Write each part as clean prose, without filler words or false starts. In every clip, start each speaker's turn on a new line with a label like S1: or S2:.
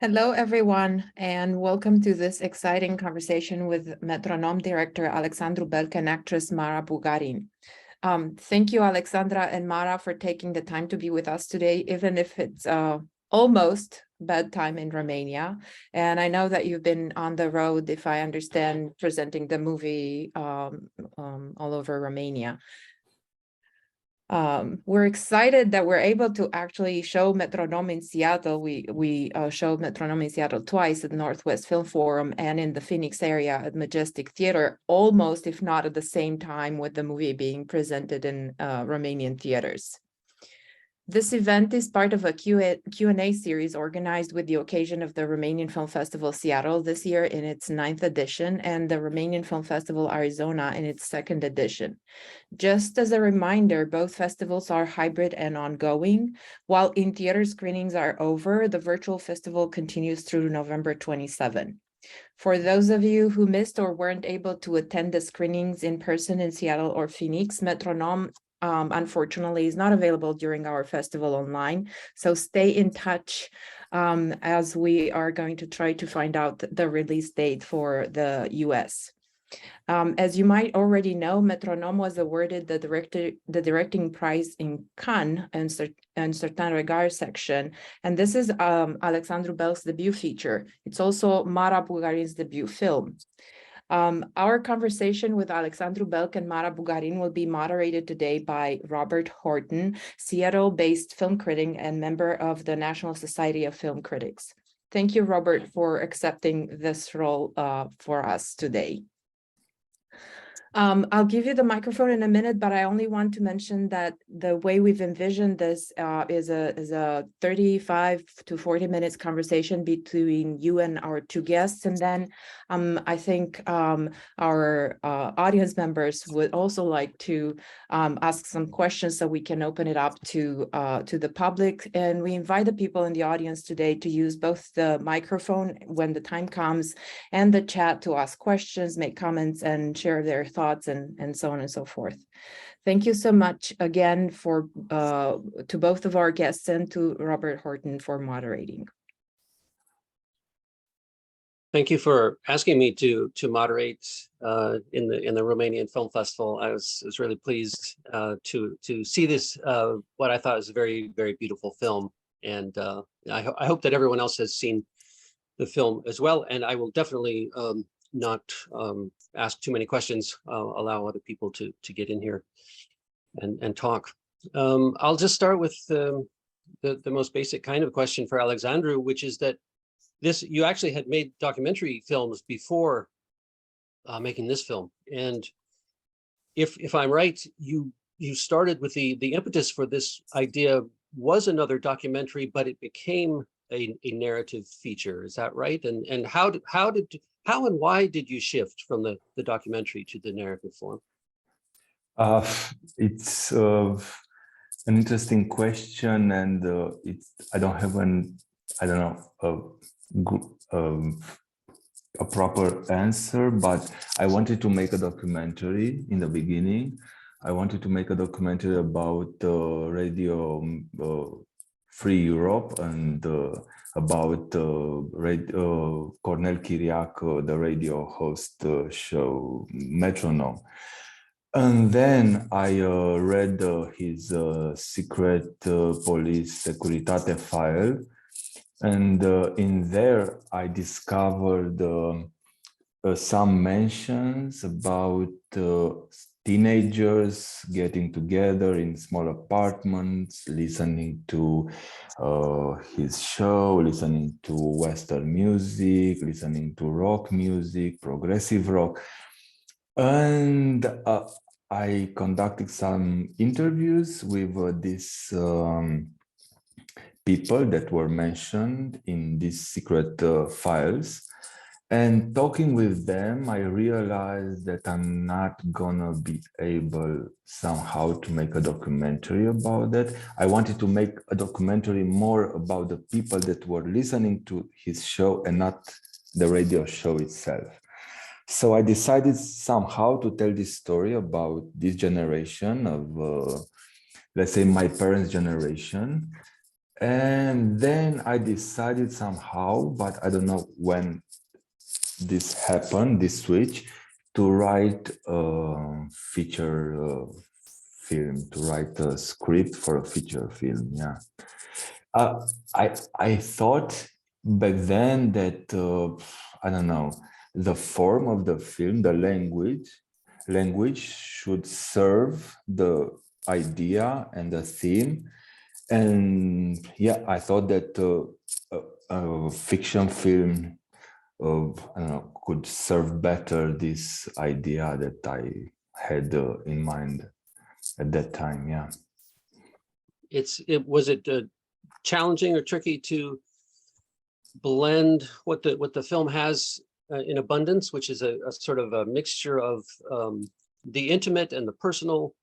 S1: Hello, everyone, and welcome to this exciting conversation with Metronom director Alexandru Belc and actress Mara Bugarin. Thank you, Alexandra and Mara, for taking the time to be with us today, even if it's almost bedtime in Romania. And I know that you've been on the road, if I understand, presenting the movie all over Romania. We're excited that we're able to actually show Metronom in Seattle. We showed Metronom in Seattle twice at the Northwest Film Forum and in the Phoenix area at Majestic Theater, almost, if not at the same time, with the movie being presented in Romanian theaters. This event is part of a Q&A series organized with the occasion of the Romanian Film Festival Seattle this year in its 9th edition and the Romanian Film Festival Arizona in its 2nd edition. Just as a reminder, both festivals are hybrid and ongoing. While in-theater screenings are over, the virtual festival continues through November 27. For those of you who missed or weren't able to attend the screenings in person in Seattle or Phoenix, Metronom unfortunately is not available during our festival online. So stay in touch as we are going to try to find out the release date for the US. As you might already know, Metronom was awarded the directing prize in Cannes and Certain Regard section. And this is Alexandru Belc's debut feature. It's also Mara Bugarin's debut film. Our conversation with Alexandru Belc and Mara Bugarin will be moderated today by Robert Horton, Seattle-based film critic and member of the National Society of Film Critics. Thank you, Robert, for accepting this role for us today. I'll give you the microphone in a minute, but I only want to mention that the way we've envisioned this is a 35 to 40 minutes conversation between you and our two guests. And then I think our audience members would also like to ask some questions so we can open it up to the public. And we invite the people in the audience today to use both the microphone when the time comes and the chat to ask questions, make comments, and share their thoughts and so on and so forth. Thank you so much again to both of our guests and to Robert Horton for moderating.
S2: Thank you for asking me to moderate in the Romanian Film Festival. I was really pleased to see this what I thought was a very beautiful film, and I hope that everyone else has seen the film as well. And I will definitely not ask too many questions. Allow other people to get in here and talk. I'll just start with the most basic kind of question for Alexandru, which is that you actually had made documentary films before making this film, and if I'm right, you started with the impetus for this idea was another documentary, but it became a narrative feature. Is that right? And how and why did you shift from the documentary to the narrative form?
S3: It's an interesting question, and I don't have a proper answer, but I wanted to make a documentary in the beginning. I wanted to make a documentary about Radio Free Europe and about Cornel Chiriac, the radio host show Metronom. And then I read his secret police Securitate file. And in there, I discovered some mentions about teenagers getting together in small apartments, listening to his show, listening to Western music, listening to rock music, progressive rock. And I conducted some interviews with these people that were mentioned in these secret files. And talking with them, I realized that I'm not gonna be able somehow to make a documentary about that. I wanted to make a documentary more about the people that were listening to his show and not the radio show itself. So I decided somehow to tell this story about this generation of, let's say, my parents' generation. And then I decided somehow, but I don't know when this happened, this switch, to write a feature film, to write a script for a feature film. Yeah, I thought back then that I don't know, the form of the film, the language should serve the idea and the theme. And yeah, I thought that a fiction film I don't know, could serve better this idea that I had in mind at that time. Yeah.
S2: Was it challenging or tricky to blend what the film has in abundance, which is a sort of a mixture of the intimate and the personal,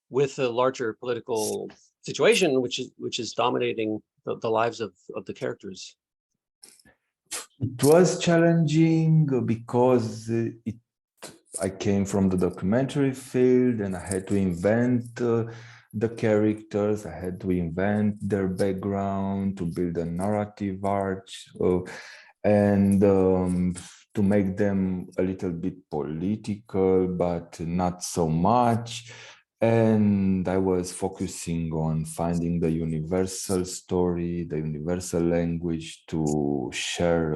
S2: with a larger political situation, which is dominating the lives of the characters?
S3: It was challenging because I came from the documentary field and I had to invent the characters, I had to invent their background, to build a narrative arch, and to make them a little bit political, but not so much. And I was focusing on finding the universal story, the universal language to share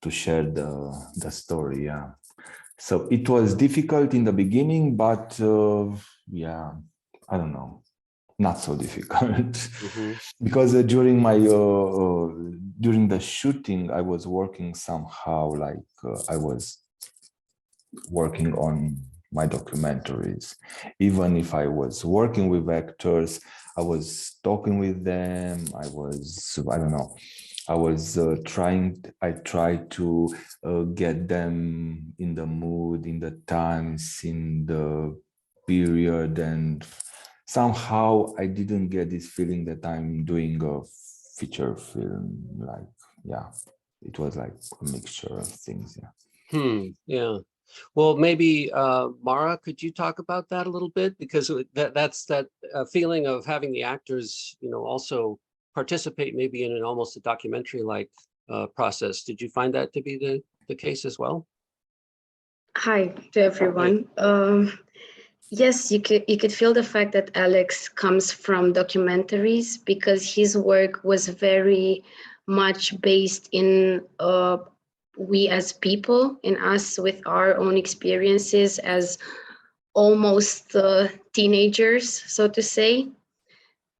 S3: the story. Yeah. So it was difficult in the beginning, but yeah, I don't know, not so difficult.
S2: Mm-hmm.
S3: Because during the shooting, I was working somehow like I was working on my documentaries. Even if I was working with actors, I was talking with them. I don't know, I tried to get them in the mood, in the times, in the period. And somehow I didn't get this feeling that I'm doing a feature film. Like, yeah, it was like a mixture of things. Yeah.
S2: Yeah. Well, maybe Mara, could you talk about that a little bit? Because that's that feeling of having the actors, also participate maybe in almost a documentary-like process. Did you find that to be the case as well?
S4: Hi to everyone. Yes, you could feel the fact that Alex comes from documentaries, because his work was very much based in we as people, in us with our own experiences as almost teenagers, so to say.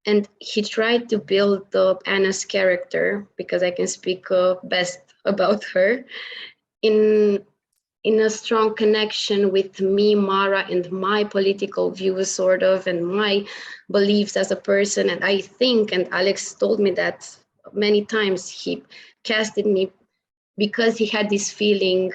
S4: And he tried to build Anna's character, because I can speak best about her, in a strong connection with me, Mara, and my political views, sort of, and my beliefs as a person. And I think, and Alex told me that many times, he casted me because he had this feeling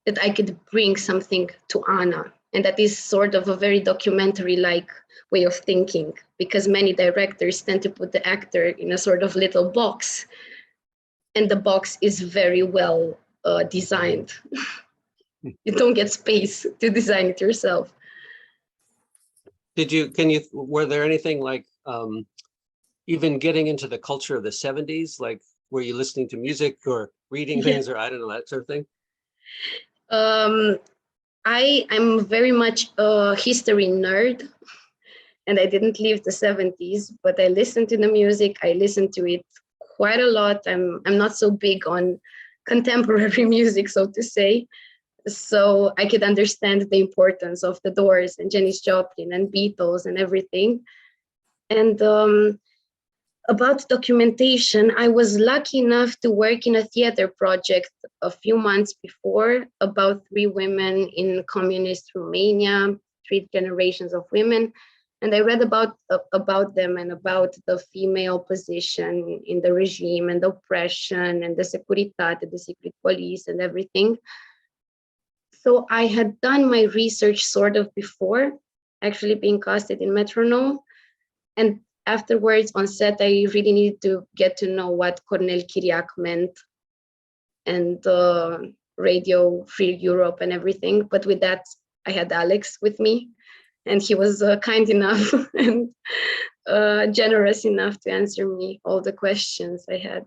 S4: that I could bring something to Anna. And that is sort of a very documentary-like way of thinking, because many directors tend to put the actor in a sort of little box, and the box is very well designed. You don't get space to design it yourself.
S2: Were there anything like even getting into the culture of the 70s? Like, were you listening to music or reading things, or I don't know, that sort of thing?
S4: I'm very much a history nerd, and I didn't live the 70s, but I listened to the music. I listened to it quite a lot. I'm not so big on contemporary music, so to say. So I could understand the importance of the Doors and Janis Joplin and Beatles and everything. And about documentation, I was lucky enough to work in a theater project a few months before about 3 women in communist Romania, 3 generations of women. And I read about them and about the female position in the regime and the oppression and the Securitate, the secret police and everything. So I had done my research sort of before actually being casted in Metronom. And afterwards on set, I really needed to get to know what Cornel Chiriac meant and Radio Free Europe and everything. But with that, I had Alex with me, and he was kind enough and generous enough to answer me all the questions I had.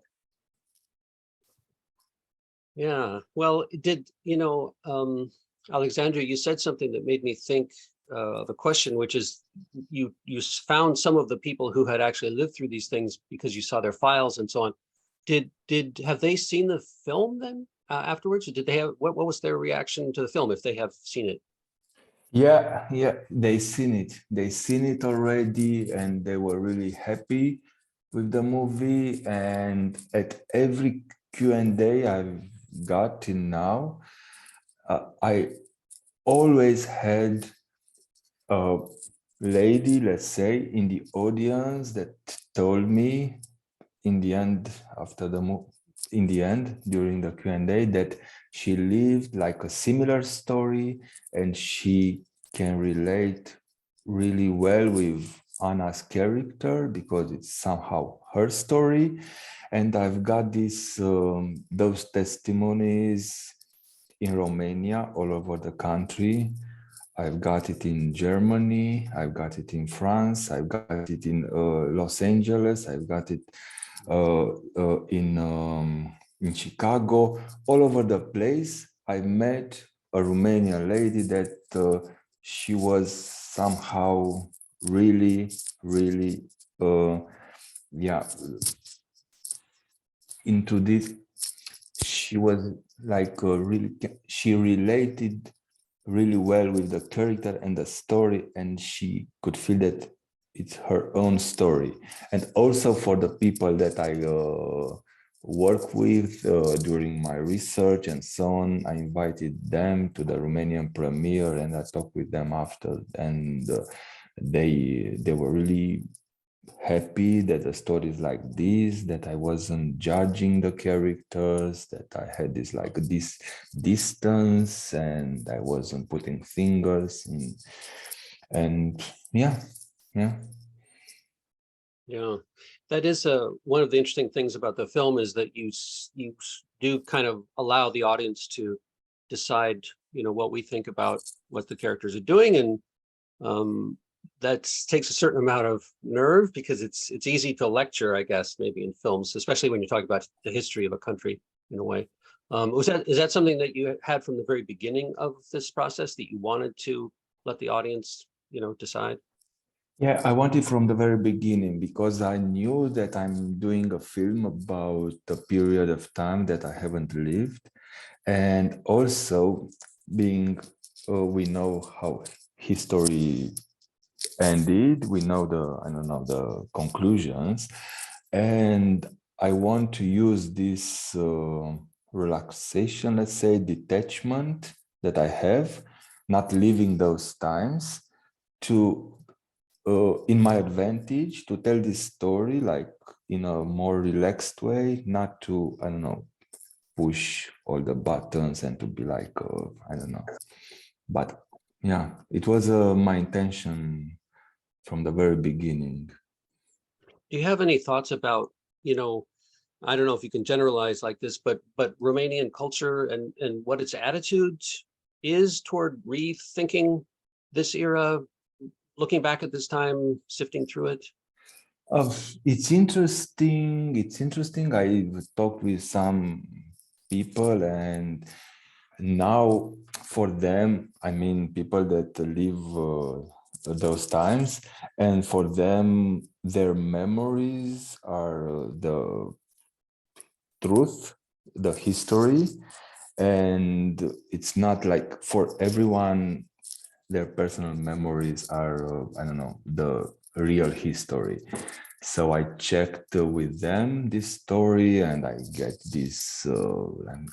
S2: Yeah, well, Alexandru, you said something that made me think of a question, which is you found some of the people who had actually lived through these things because you saw their files and so on. Have they seen the film then afterwards? Or did they have what was their reaction to the film if they have seen it?
S3: Yeah, they seen it. They seen it already, and they were really happy with the movie. And at every Q&A I've got till now, I always had a lady, let's say, in the audience that told me in the end, during the Q&A, that she lived like a similar story and she can relate really well with Anna's character because it's somehow her story. And I've got those testimonies in Romania, all over the country. I've got it in Germany, I've got it in France, I've got it in Los Angeles, I've got it in Chicago, all over the place. I met a Romanian lady that she was somehow really, really, into this. She was like she related really well with the character and the story, and she could feel that it's her own story. And also for the people that I work with during my research and so on, I invited them to the Romanian premiere and I talked with them after, and they were really happy that the story is like this, that I wasn't judging the characters, that I had this distance and I wasn't putting fingers in, and yeah.
S2: That is one of the interesting things about the film is that you do kind of allow the audience to decide, what we think about what the characters are doing, and that takes a certain amount of nerve because it's easy to lecture, I guess, maybe in films, especially when you're talking about the history of a country in a way. Is that something that you had from the very beginning of this process, that you wanted to let the audience, decide?
S3: Yeah, I wanted from the very beginning because I knew that I'm doing a film about a period of time that I haven't lived. And also we know how history ended, we know the conclusions. And I want to use this relaxation, let's say, detachment that I have, not living those times, to in my advantage to tell this story like in a more relaxed way, not to, push all the buttons and to be like, but yeah, it was my intention from the very beginning.
S2: Do you have any thoughts about, I don't know if you can generalize like this, but Romanian culture and what its attitude is toward rethinking this era, looking back at this time, sifting through it?
S3: It's interesting. I've talked with some people, and now for them, I mean, people that live those times, and for them, their memories are the truth, the history, and it's not like for everyone their personal memories are the real history. So I checked with them this story, and I get these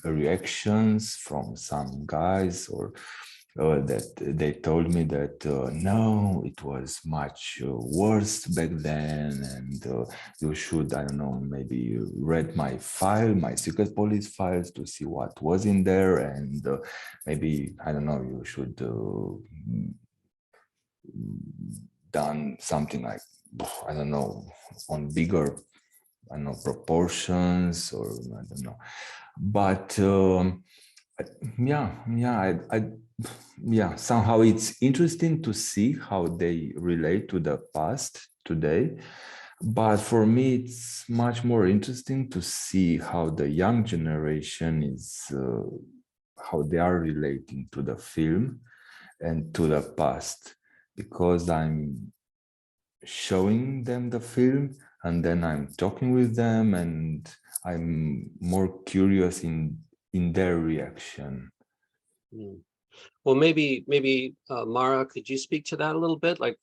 S3: reactions from some guys or that they told me that no, it was much worse back then, and you should, maybe read my secret police files to see what was in there, and maybe, you should done something like, on bigger, proportions, or I don't know. But Yeah. Somehow it's interesting to see how they relate to the past today. But for me, it's much more interesting to see how the young generation is, how they are relating to the film and to the past, because I'm showing them the film and then I'm talking with them and I'm more curious in their reaction.
S2: Mm. Well, maybe Mara, could you speak to that a little bit? Like,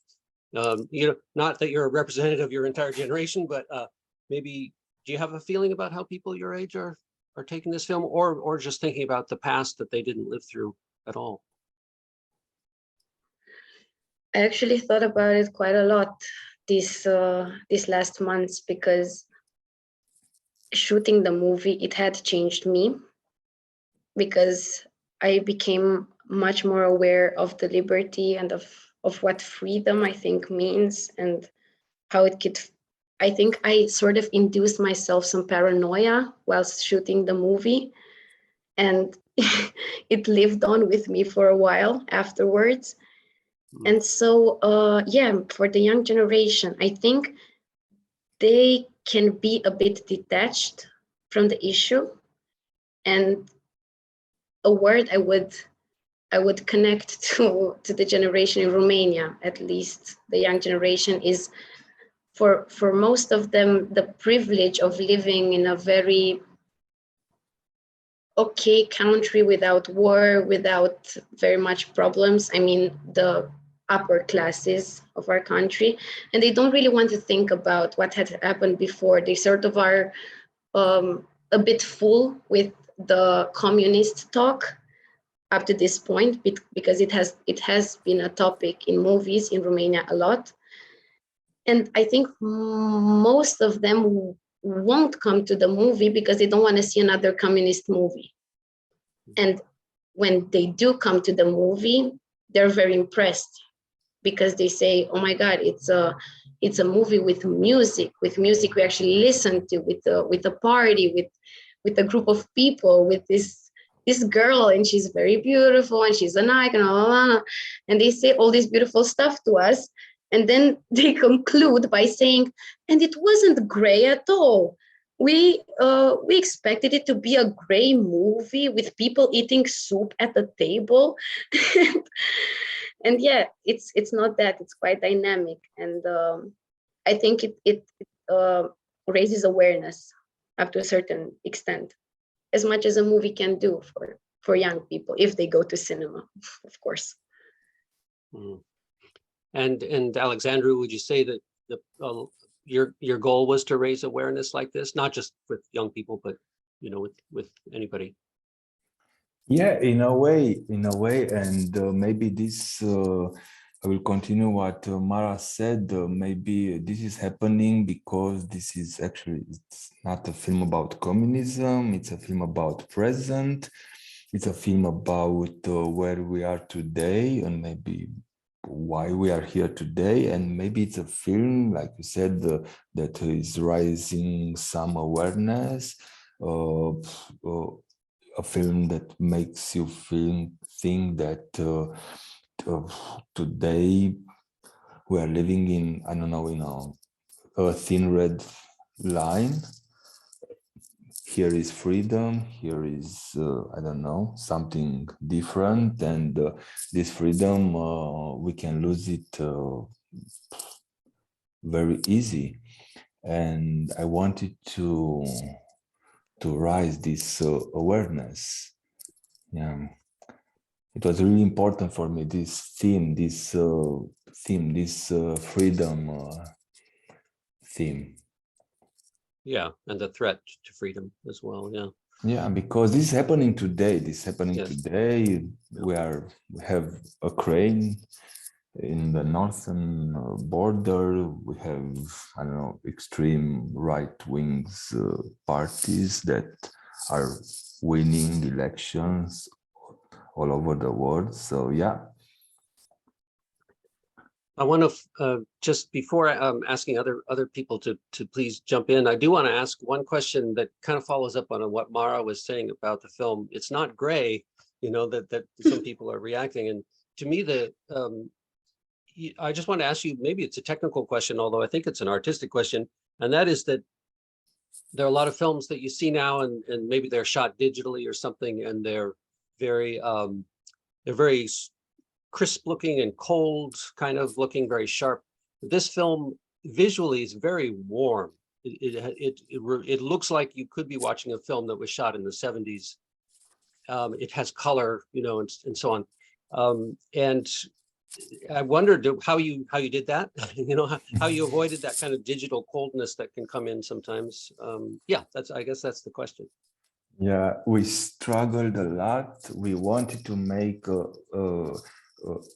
S2: not that you're a representative of your entire generation, but maybe do you have a feeling about how people your age are taking this film, or just thinking about the past that they didn't live through at all?
S4: I actually thought about it quite a lot these last months, because shooting the movie, it had changed me, because I became much more aware of the liberty and of what freedom, I think, means, and how it could. I think I sort of induced myself some paranoia whilst shooting the movie, and it lived on with me for a while afterwards. And so, for the young generation, I think they can be a bit detached from the issue. And a word I would connect to the generation in Romania, at least the young generation, is for most of them the privilege of living in a very okay country without war, without very much problems. I mean, the upper classes of our country, and they don't really want to think about what had happened before. They sort of are a bit full with the communist talk up to this point, because it has been a topic in movies in Romania a lot. And I think most of them won't come to the movie because they don't want to see another communist movie. And when they do come to the movie, they're very impressed, because they say, "Oh my God, it's a movie with music we actually listen to, with a party, with a group of people, with this girl, and she's very beautiful, and she's an icon, blah, blah, blah." And they say all this beautiful stuff to us, and then they conclude by saying, "And it wasn't gray at all. We expected it to be a gray movie with people eating soup at the table." And yeah, it's not that. It's quite dynamic, and I think it raises awareness up to a certain extent, as much as a movie can do for young people if they go to cinema, of course.
S2: Mm. And Alexandru, would you say that your goal was to raise awareness like this, not just with young people, but with anybody?
S3: Yeah, in a way, and maybe this, I will continue what Mara said. Maybe this is happening because this is actually, it's not a film about communism, it's a film about present, it's a film about where we are today and maybe why we are here today, and maybe it's a film, like you said, that is raising some awareness, a film that makes you think that today we are living in, I don't know, a thin red line. Here is freedom, here is, I don't know, something different, and this freedom, we can lose it very easy. And I wanted to raise this awareness. Yeah, it was really important for me, this theme, this freedom theme.
S2: Yeah, and the threat to freedom as well.
S3: Yeah, because this is happening today.
S2: Yes.
S3: Today. We have Ukraine in the northern border. We have, I don't know, extreme right wings parties that are winning elections all over the world. So yeah,
S2: I want to just before asking other people to please jump in, I do want to ask one question that kind of follows up on what Mara was saying about the film. It's not gray, you know, that some people are reacting, and to me I just want to ask you, maybe it's a technical question, although I think it's an artistic question, and that is that there are a lot of films that you see now, and maybe they're shot digitally or something, and they're very crisp looking and cold, kind of looking very sharp. This film visually is very warm. It looks like you could be watching a film that was shot in the 70s. It has color, you know, and so on. And I wondered how you did that, you know, how you avoided that kind of digital coldness that can come in sometimes. Yeah, I guess that's the question.
S3: Yeah, we struggled a lot. We wanted to make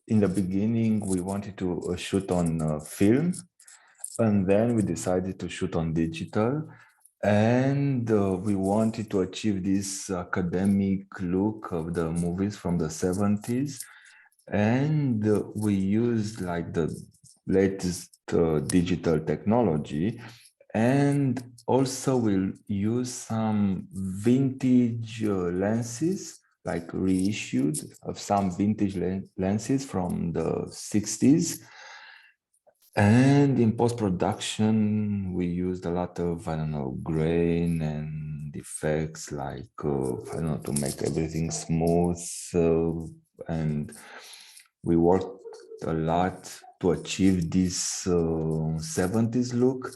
S3: in the beginning, we wanted to shoot on film, and then we decided to shoot on digital. And we wanted to achieve this academic look of the movies from the 70s. And we used like the latest digital technology. And also we'll use some vintage lenses, like reissued of some vintage lenses from the 60s. And in post-production, we used a lot of, I don't know, grain and effects like, I don't know, to make everything smooth. And we worked a lot to achieve this 70s look.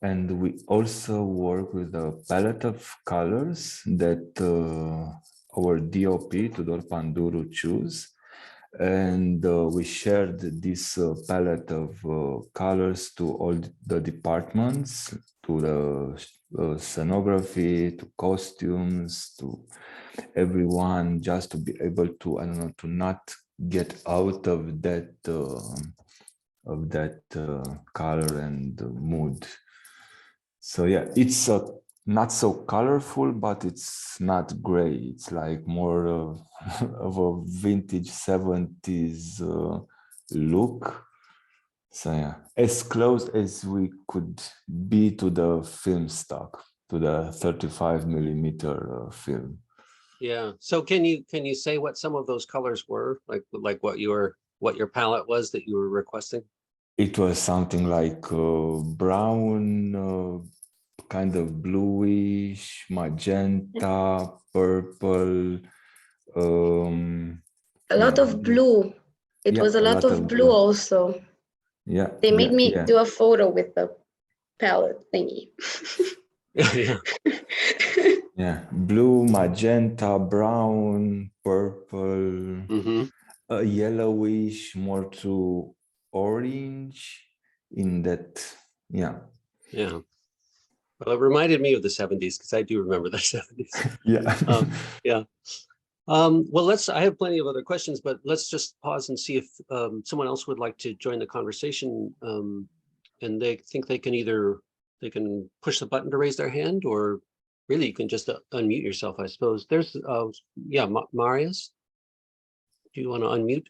S3: And we also work with a palette of colors that our DOP, Tudor Panduru, chose. And we shared this palette of colors to all the departments, to the scenography, to costumes, to everyone, just to be able to, I don't know, to not get out of that color and mood. So yeah, it's not so colorful, but it's not gray. It's like more of a vintage 70s look. So yeah, as close as we could be to the film stock, to the 35mm film.
S2: Yeah. So can you say what some of those colors were, like what your palette was that you were requesting?
S3: It was something like brown, kind of bluish, magenta, purple.
S4: A lot of blue. It was a lot of blue also.
S3: Yeah.
S4: They made me do a photo with the palette thingy.
S2: Yeah.
S3: Yeah. Blue, magenta, brown, purple, yellowish, more to orange in that. Yeah.
S2: Yeah. Well, it reminded me of the 70s because I do remember the 70s.
S3: Yeah.
S2: Yeah. Well, I have plenty of other questions, but let's just pause and see if someone else would like to join the conversation. And they think they can push the button to raise their hand, or really you can just unmute yourself, I suppose. There's, yeah, Marius, do you want to unmute?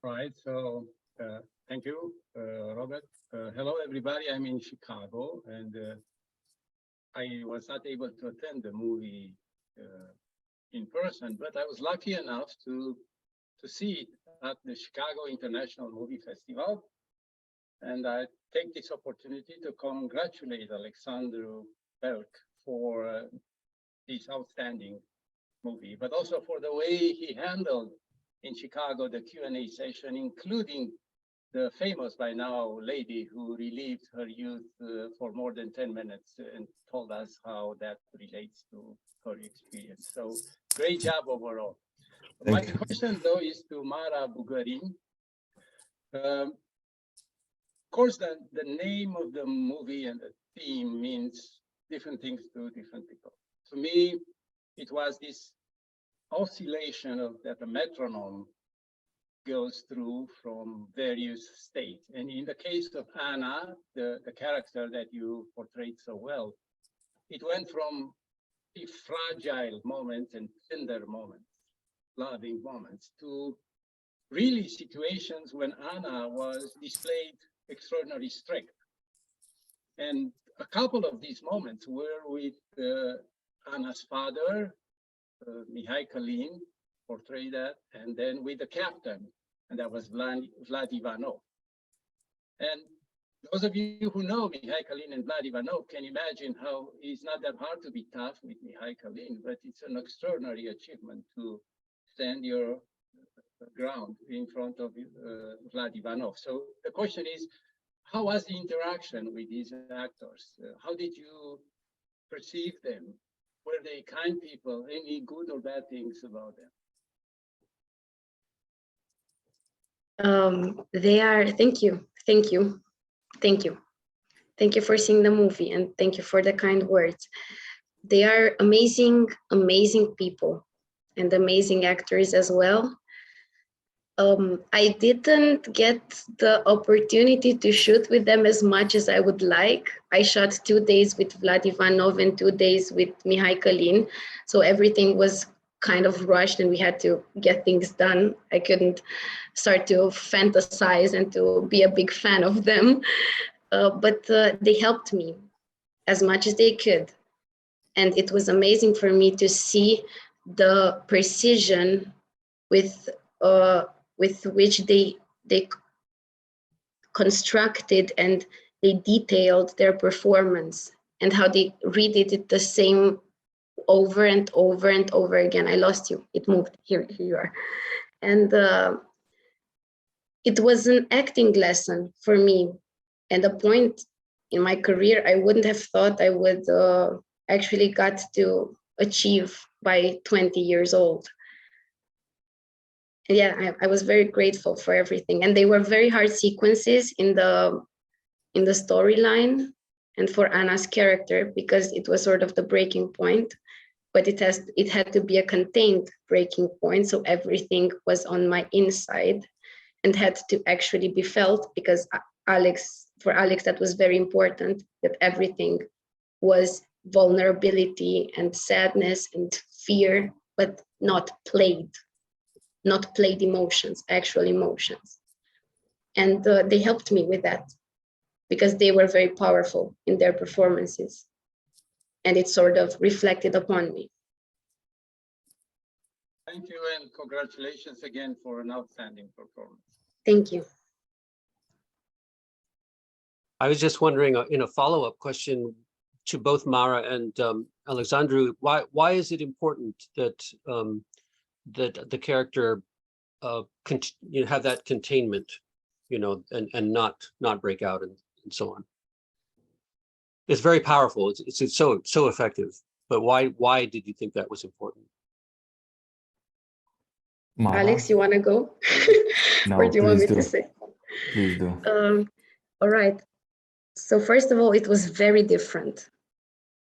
S5: Right, so thank you, Robert. Hello, everybody. I'm in Chicago, and I was not able to attend the movie in person, but I was lucky enough to see it at the Chicago International Movie Festival. And I take this opportunity to congratulate Alexandru Belc for this outstanding movie, but also for the way he handled in Chicago the Q&A session, including the famous by now lady who relived her youth for more than 10 minutes and told us how that relates to her experience. So great job overall. My question though is to Mara Bugarin. Of course, the name of the movie and the theme means different things to different people. To me, it was this oscillation that the metronome goes through from various states. And in the case of Anna, the character that you portrayed so well, it went from the fragile moments and tender moments, loving moments, to really situations when Anna was displayed extraordinary strength. And a couple of these moments were with Anna's father, Mihai Călin, portrayed that, and then with the captain, and that was Vlad Ivanov. And those of you who know Mihai Călin and Vlad Ivanov can imagine how it's not that hard to be tough with Mihai Călin, but it's an extraordinary achievement to stand your ground in front of Vlad Ivanov. So the question is, how was the interaction with these actors? How did you perceive them? Were they kind people? Any good or bad things about them?
S4: They are, thank you for seeing the movie, and thank you for the kind words. They are amazing people and amazing actors as well. I didn't get the opportunity to shoot with them as much as I would like. I shot 2 days with Vlad Ivanov and 2 days with Mihai Călin, so everything was kind of rushed and we had to get things done. I couldn't start to fantasize and to be a big fan of them, but they helped me as much as they could. And it was amazing for me to see the precision with which they constructed and they detailed their performance, and how they redid it the same over and over and over again. I lost you. It moved. Here you are. And it was an acting lesson for me. And a point in my career I wouldn't have thought I would actually got to achieve by 20 years old. Yeah, I was very grateful for everything. And they were very hard sequences in the storyline and for Anna's character, because it was sort of the breaking point, but it had to be a contained breaking point. So everything was on my inside and had to actually be felt, because for Alex, that was very important, that everything was vulnerability and sadness and fear, but not played emotions, actual emotions. And they helped me with that, because they were very powerful in their performances. And it sort of reflected upon me.
S5: Thank you, and congratulations again for an outstanding performance.
S4: Thank you.
S2: I was just wondering, in a follow-up question to both Mara and Alexandru, why is it important that that the character have that containment, and not break out and so on? It's very powerful. It's so effective. But why did you think that was important?
S3: Mara?
S4: Alex, you want to go?
S3: No,
S4: or do you want me
S3: do.
S4: to say?
S3: Please do.
S4: All right. So first of all, it was very different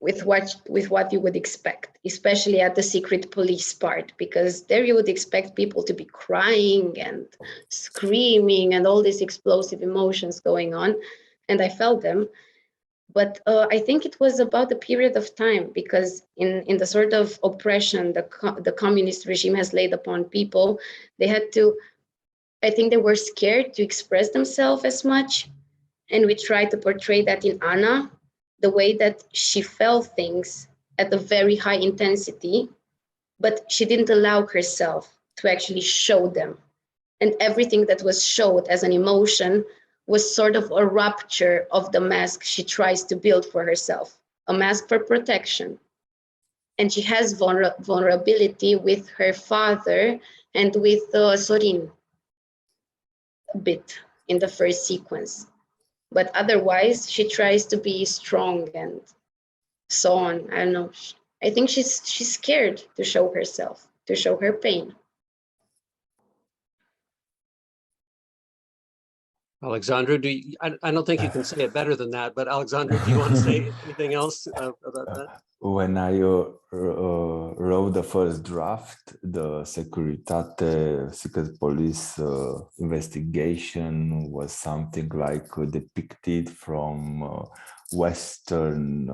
S4: with what you would expect, especially at the secret police part, because there you would expect people to be crying and screaming and all these explosive emotions going on, and I felt them. But I think it was about the period of time, because in the sort of oppression the communist regime has laid upon people, I think they were scared to express themselves as much. And we tried to portray that in Anna, the way that she felt things at a very high intensity, but she didn't allow herself to actually show them. And everything that was showed as an emotion was sort of a rupture of the mask she tries to build for herself, a mask for protection. And she has vulnerability with her father and with Sorin a bit in the first sequence. But otherwise, she tries to be strong and so on. I don't know. I think she's scared to show herself, to show her pain.
S2: Alexandru, I don't think you can say it better than that, but Alexandru, do you want to say anything else about that?
S3: When I wrote the first draft, the Securitate secret police investigation was something like depicted from Western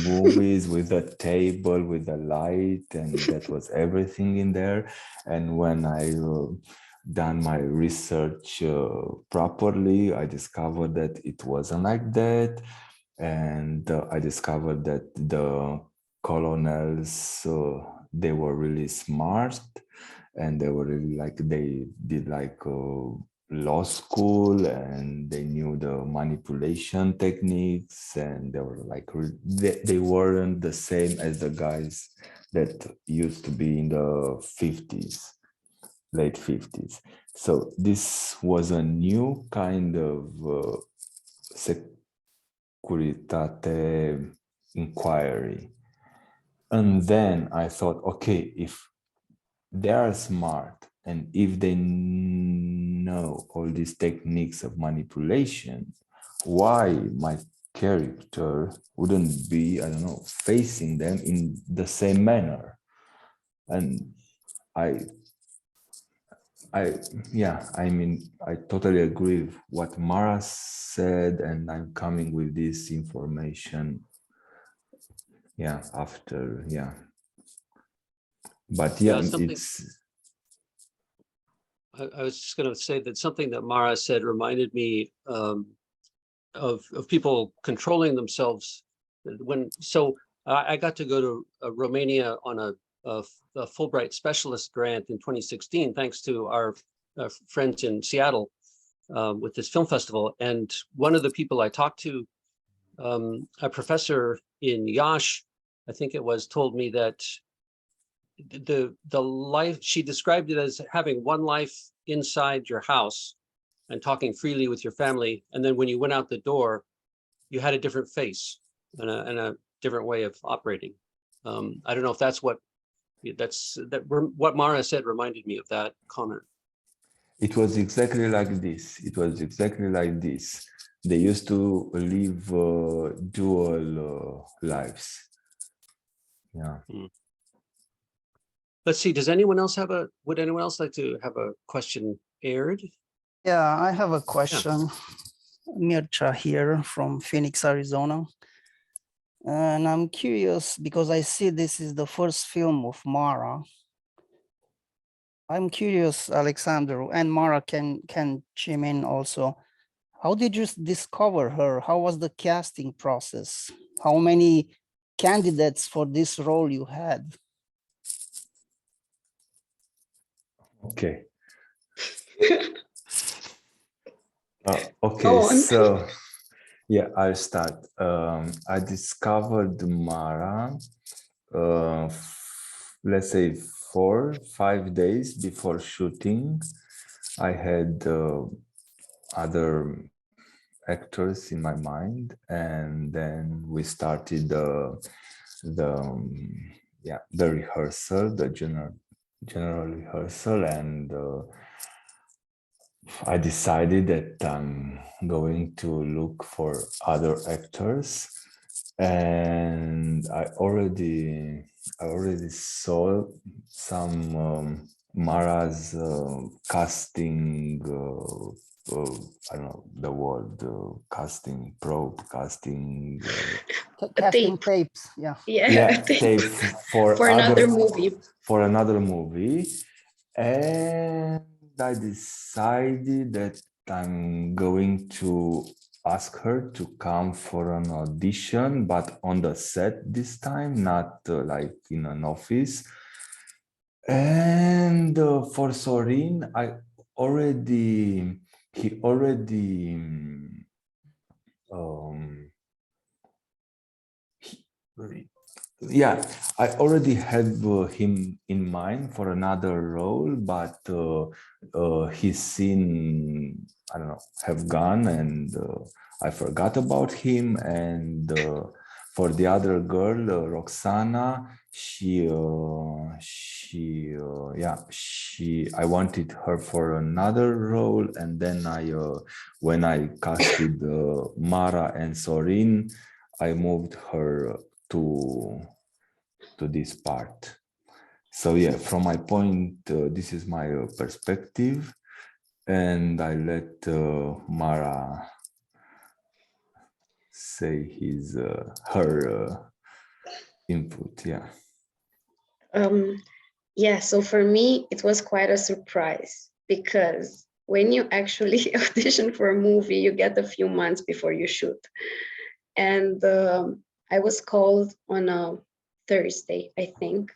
S3: movies, with a table, with a light, and that was everything in there. And when I done my research properly, I discovered that it wasn't like that. And I discovered that the colonels, they were really smart, and they were really like, they did like law school, and they knew the manipulation techniques, and they were like, they weren't the same as the guys that used to be in the 50s, late 50s. So this was a new kind of Securitate inquiry. And then I thought, okay, if they are smart and if they know all these techniques of manipulation, why my character wouldn't be, I don't know, facing them in the same manner? And I mean, I totally agree with what Mara said, and I'm coming with this information. After. But it's.
S2: I was just going to say that something that Mara said reminded me of people controlling themselves. I got to go to Romania on a Fulbright specialist grant in 2016, thanks to our friends in Seattle with this film festival. And one of the people I talked to, a professor in Yash, I think it was, told me that the life, she described it as having one life inside your house and talking freely with your family. And then when you went out the door, you had a different face and a different way of operating. I don't know if that's what Mara said reminded me of that comment.
S3: It was exactly like this. They used to live dual lives. Yeah.
S2: Let's see. Would anyone else like to have a question aired?
S6: Yeah, I have a question. Mircea here from Phoenix, Arizona. And I'm curious because I see this is the first film of Mara. I'm curious, Alexandru, and Mara can chime in also. How did you discover her? How was the casting process? How many candidates for this role you had?
S3: Okay. Okay, so yeah, I'll start. I discovered Mara, let's say 4-5 days before shooting. I had other actors in my mind, and then we started the rehearsal, the general rehearsal, and I decided that I'm going to look for other actors, and I already saw some Mara's casting. I don't know the word, casting probe, casting.
S6: Casting tapes,
S3: tape for
S4: another movie.
S3: For another movie, and I decided that I'm going to ask her to come for an audition, but on the set this time, not like in an office. And for Sorin, I already had him in mind for another role, but his scene, I don't know, have gone, and I forgot about him. And for the other girl, Roxana, I wanted her for another role, and then when I casted Mara and Sorin, I moved her to this part. So yeah, from my point, this is my perspective, and I let Mara say her input.
S4: So for me, it was quite a surprise because when you actually audition for a movie, you get a few months before you shoot. And I was called on a Thursday, I think,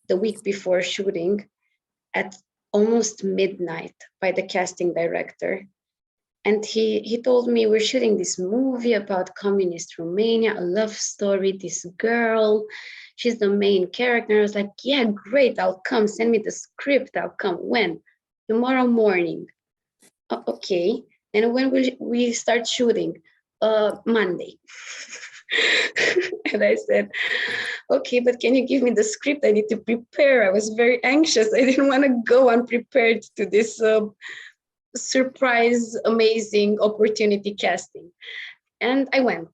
S4: the week before shooting, at almost midnight by the casting director. And he told me, we're shooting this movie about communist Romania, a love story, this girl, she's the main character. I was like, yeah, great, I'll come, send me the script, I'll come. When? Tomorrow morning. Okay, and when will we start shooting? Monday. And I said, okay, but can you give me the script? I need to prepare. I was very anxious. I didn't want to go unprepared to this surprise, amazing opportunity casting. And I went.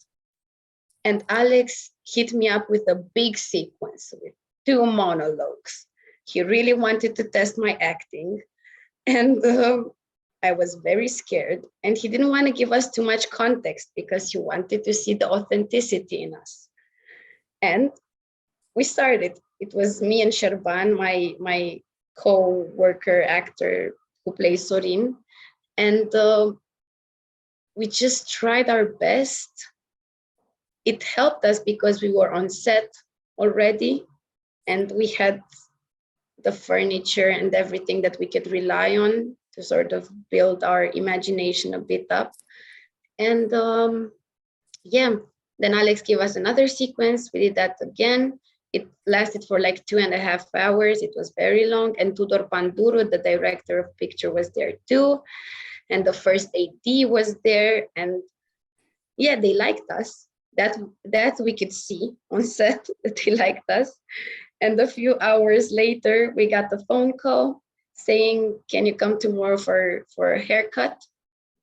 S4: And Alex hit me up with a big sequence with 2 monologues. He really wanted to test my acting. And I was very scared. And he didn't want to give us too much context because he wanted to see the authenticity in us. And we started. It was me and Sherban, my co-worker actor who plays Sorin. And we just tried our best. It helped us because we were on set already and we had the furniture and everything that we could rely on to sort of build our imagination a bit up. And yeah, then Alex gave us another sequence. We did that again. It lasted for like 2.5 hours. It was very long. And Tudor Panduru, the director of picture, was there too. And the first AD was there. And yeah, they liked us. That we could see on set that they liked us. And a few hours later, we got the phone call saying, can you come tomorrow for a haircut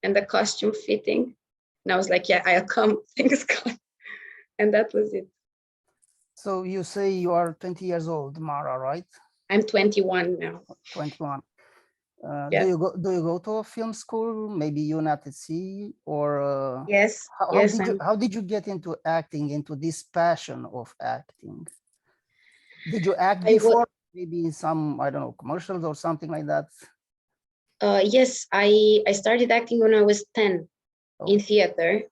S4: and the costume fitting? And I was like, yeah, I'll come, thanks God. And that was it.
S6: So you say you are 20 years old, Mara, right?
S4: I'm 21 now.
S6: 21.
S4: Yeah.
S6: Do you go to a film school, maybe UNATC, or
S4: Yes.
S6: How did you get into acting, into this passion of acting? Did you act before, maybe in some, I don't know, commercials or something like that?
S4: Yes, I started acting when I was 10 in theater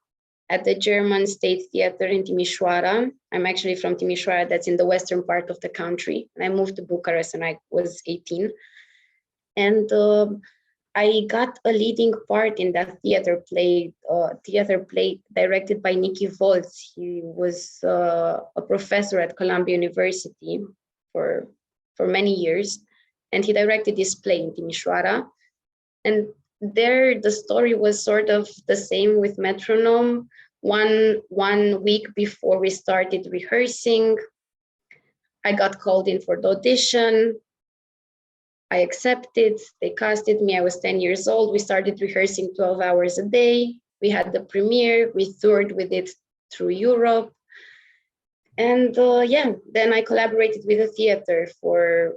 S4: at the German State Theater in Timișoara. I'm actually from Timișoara, that's in the western part of the country. And I moved to Bucharest when I was 18. And I got a leading part in that theater play directed by Nicky Volz. He was a professor at Columbia University for many years. And he directed this play in Timișoara. And there, the story was sort of the same with Metronom. One week before we started rehearsing, I got called in for the audition. I accepted, they casted me, I was 10 years old. We started rehearsing 12 hours a day. We had the premiere, we toured with it through Europe. And yeah, then I collaborated with the theater for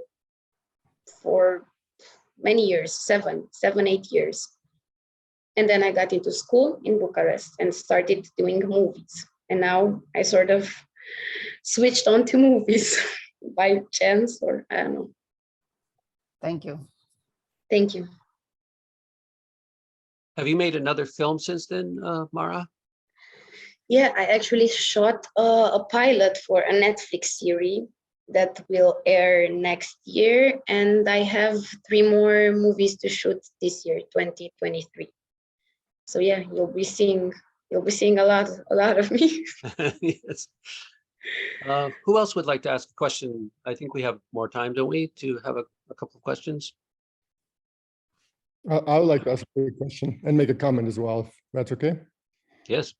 S4: many years, 7, 8 years. And then I got into school in Bucharest and started doing movies. And now I sort of switched on to movies by chance, or I don't know.
S6: Thank you.
S4: Thank you.
S2: Have you made another film since then, Mara?
S4: Yeah, I actually shot a pilot for a Netflix series that will air next year. And I have 3 more movies to shoot this year, 2023. So yeah, you'll be seeing a lot of me.
S2: Yes. Who else would like to ask a question? I think we have more time, don't we, to have a couple of questions?
S7: I would like to ask a quick question and make a comment as well, if that's okay.
S2: Yes.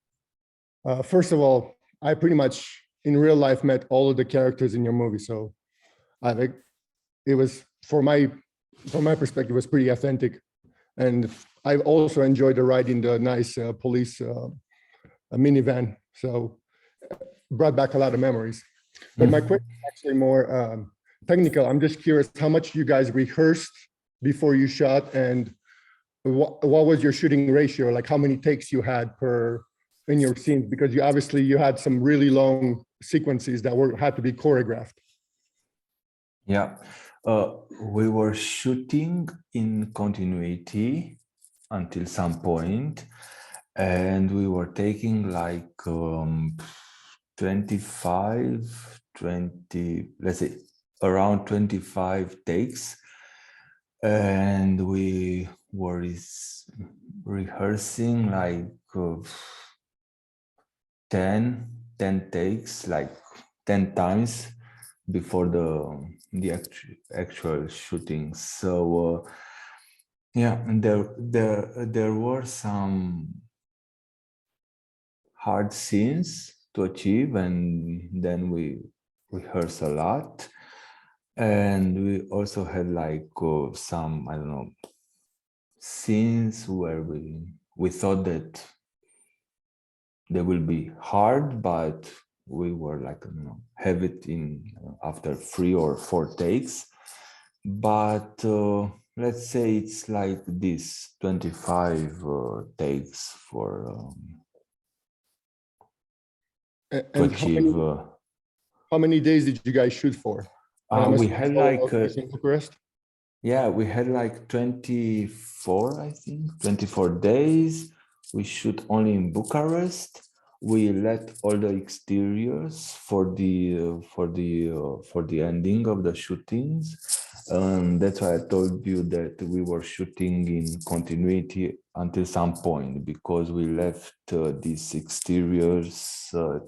S7: First of all, I pretty much in real life met all of the characters in your movie, so I think it was, from my perspective, it was pretty authentic, and I also enjoyed the ride in the nice police minivan. So brought back a lot of memories. But my question is actually more technical. I'm just curious how much you guys rehearsed before you shot, and what was your shooting ratio? Like how many takes you had in your scenes? Because you had some really long sequences that had to be choreographed.
S3: Yeah, We were shooting in continuity until some point, and we were taking like 20, let's say around 25 takes, and we were rehearsing like 10 takes, like 10 times before the actual shooting. So yeah, and there were some hard scenes to achieve, and then we rehearsed a lot. And we also had like some, I don't know, scenes where we thought that they will be hard, but we were like, you know, have it in after 3 or 4 takes. But let's say it's like this 25 takes for to
S7: And
S3: achieve.
S7: how many days did you guys shoot for?
S3: We had like
S7: in Bucharest.
S3: yeah, we had like 24, I think, 24 days. We shoot only in Bucharest. We let all the exteriors for the ending of the shootings. That's why I told you that we were shooting in continuity until some point, because we left these exteriors for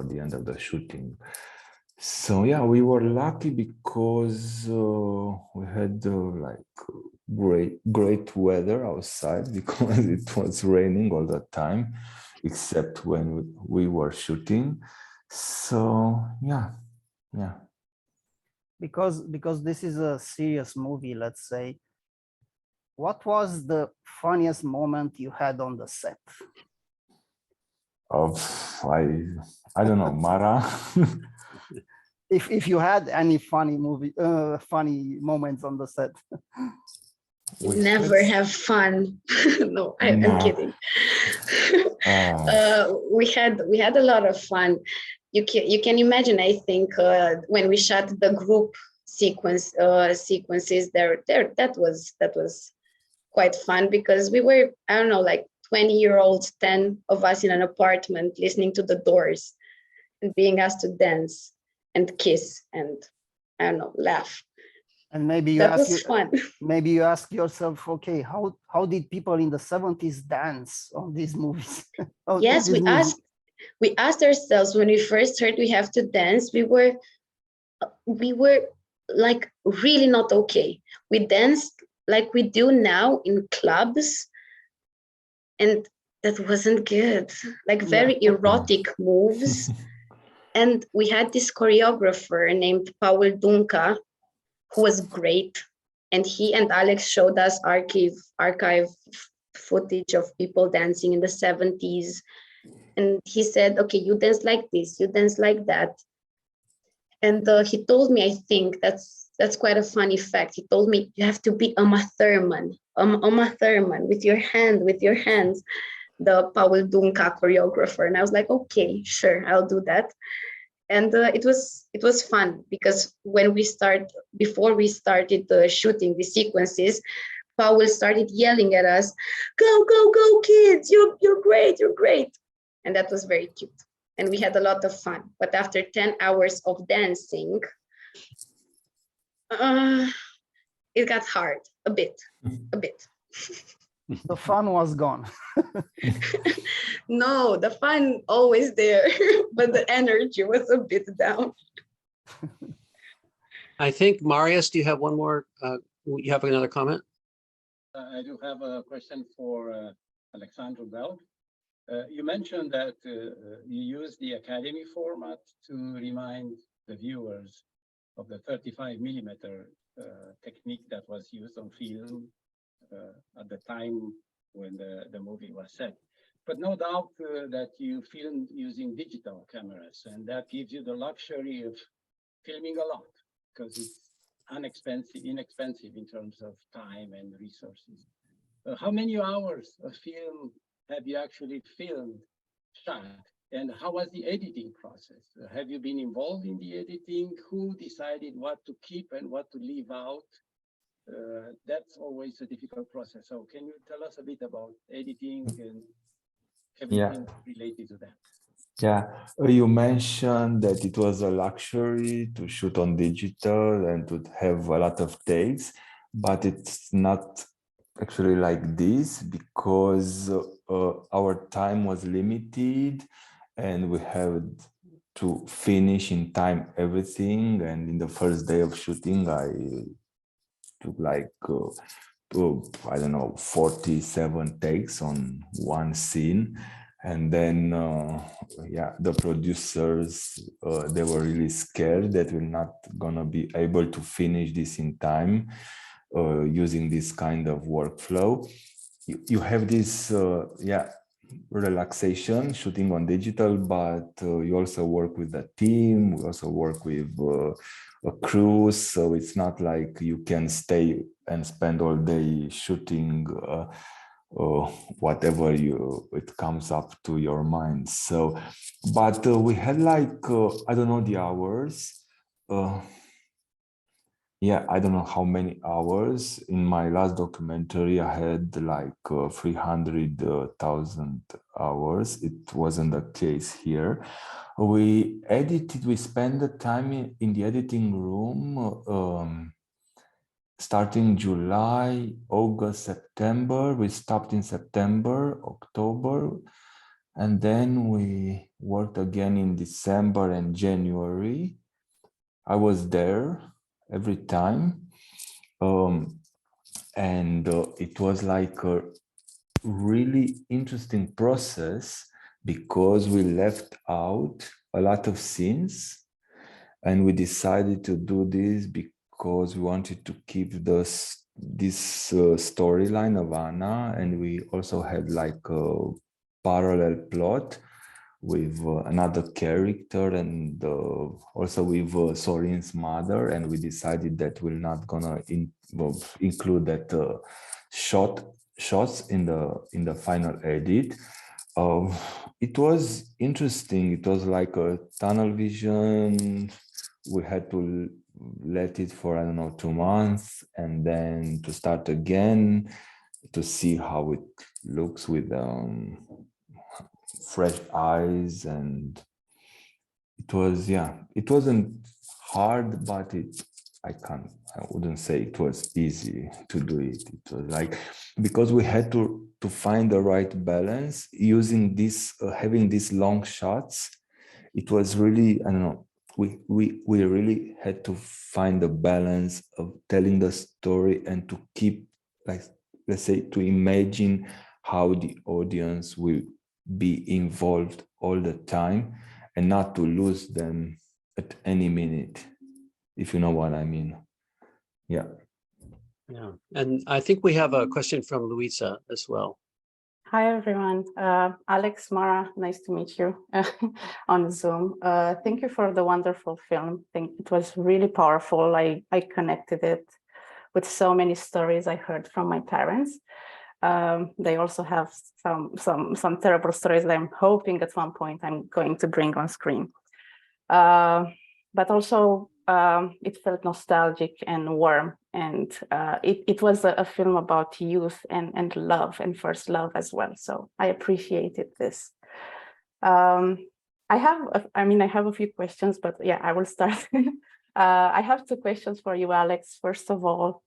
S3: the end of the shooting. So yeah, we were lucky because we had like great weather outside, because it was raining all the time, except when we were shooting. So yeah.
S6: Because this is a serious movie, let's say. What was the funniest moment you had on the set?
S3: I don't know, Mara.
S6: If you had any funny moments on the set.
S4: Never have fun. No, I'm kidding. We had a lot of fun. You can imagine, I think, when we shot the group sequences there, that was quite fun, because we were, I don't know, like 20-year-olds, 10 of us in an apartment, listening to the Doors and being asked to dance and kiss and, I don't know, laugh.
S6: And maybe you
S4: that was fun.
S6: Maybe you ask yourself, okay, how did people in the 70s dance on these movies?
S4: Yes, we asked ourselves when we first heard we have to dance. We were like really not okay. We danced like we do now in clubs, and that wasn't good. Like very erotic moves. And we had this choreographer named Paul Dunca, who was great. And he and Alex showed us archive footage of people dancing in the 70s. And he said, okay, you dance like this, you dance like that. And he told me, I think that's quite a funny fact. He told me, you have to be Uma Thurman with your hands, the Paul Dunca choreographer. And I was like, okay, sure, I'll do that. And it was fun, because before we started shooting the sequences, Paul started yelling at us, go kids, you're great. And that was very cute. And we had a lot of fun. But after 10 hours of dancing, it got hard a bit.
S6: The fun was gone.
S4: No, the fun always there, but the energy was a bit down.
S2: I think, Marius, do you have one more? You have another comment?
S5: I do have a question for Alexandru Belc. You mentioned that you use the Academy format to remind the viewers of the 35mm technique that was used on film at the time when the movie was set. But no doubt that you filmed using digital cameras, and that gives you the luxury of filming a lot, because it's inexpensive in terms of time and resources. How many hours of film have you actually shot And how was the editing process? Have you been involved in the editing? Who decided what to keep and what to leave out? That's always a difficult process. So can you tell us a bit about editing and everything related to that?
S3: Yeah, you mentioned that it was a luxury to shoot on digital and to have a lot of takes, but it's not actually like this because our time was limited and we had to finish in time everything. And in the first day of shooting, I took like I don't know, 47 takes on one scene. And then the producers they were really scared that we're not gonna be able to finish this in time using this kind of workflow. You have this relaxation shooting on digital, but you also work with a team. We also work with a crew, so it's not like you can stay and spend all day shooting whatever it comes up to your mind. So, but we had like I don't know the hours. I don't know how many hours. In my last documentary, I had like 300,000 hours. It wasn't the case here. We spent the time in the editing room starting July, August, September. We stopped in September, October, and then we worked again in December and January. I was there every time. And it was like a really interesting process because we left out a lot of scenes, and we decided to do this because we wanted to keep this storyline of Anna, and we also had like a parallel plot with another character, and also with Sorin's mother, and we decided that we're not gonna include that shots in the final edit. It was interesting. It was like a tunnel vision. We had to let it for, I don't know, 2 months, and then to start again to see how it looks with fresh eyes. And it wasn't hard, but I wouldn't say it was easy to do it. It was like, because we had to find the right balance using this, having these long shots. It was really, I don't know, we really had to find the balance of telling the story and to keep, like, let's say, to imagine how the audience will be involved all the time and not to lose them at any minute, if you know what I mean. Yeah.
S2: And I think we have a question from Luisa as well.
S8: Hi, everyone. Alex, Mara, nice to meet you on Zoom. Thank you for the wonderful film. I think it was really powerful. I connected it with so many stories I heard from my parents. They also have some terrible stories that I'm hoping at one point I'm going to bring on screen. But also it felt nostalgic and warm, and it was a film about youth and love and first love as well. So I appreciated this. I have a few questions, but yeah, I will start. I have 2 questions for you, Alex. First of all,